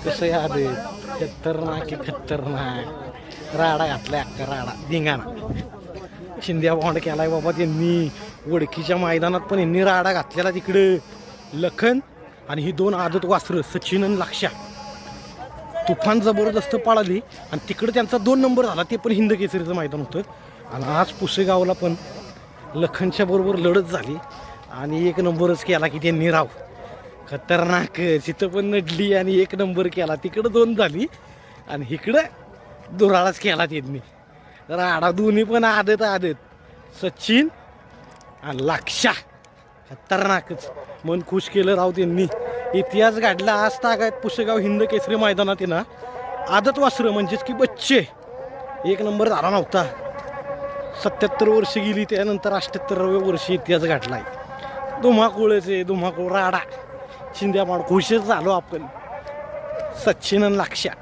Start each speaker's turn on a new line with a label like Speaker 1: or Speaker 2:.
Speaker 1: कसं याद खतरनाक खतरनाक राडा घातलाय अख्खा राडा धिंगाणा. शिंद्या बॉन्ड केलाय बाबा त्यांनी. वडकीच्या मैदानात पण यांनी राडा घातलेला तिकडं. लखन आणि ही दोन आदत वासरं सचिन आणि लक्ष्या तुफान जबरदस्त पळाली. आणि तिकडं त्यांचा 2 नंबर झाला, ते पण हिंद केसरीचं मैदान होतं. आणि आज पुसेगावला पण लखनच्या बरोबर लढत झाली आणि 1 नंबरच केला की त्यांनी राव. खतरनाक तिथं पण नडली आणि 1 नंबर केला. तिकडं 2 झाली आणि इकडं दुराळाच केला त्यांनी. राडा दोन्ही पण आदत सचिन आणि लक्ष्या. खतरनाकच मन खुश केलं राव त्यांनी. इतिहास घडला आज तागायत पुसेगाव हिंद केसरी मैदानात ना. आदत वासरं म्हणजेच की बच्चे 1 नंबर झाला नव्हता. 77 वर्ष गेली, त्यानंतर 78व्या वर्षी इतिहास घडलाय. धुमाकूळच राडा. शिंद्या पण खुशच झालो आपण. सचिन आणि लक्ष्या.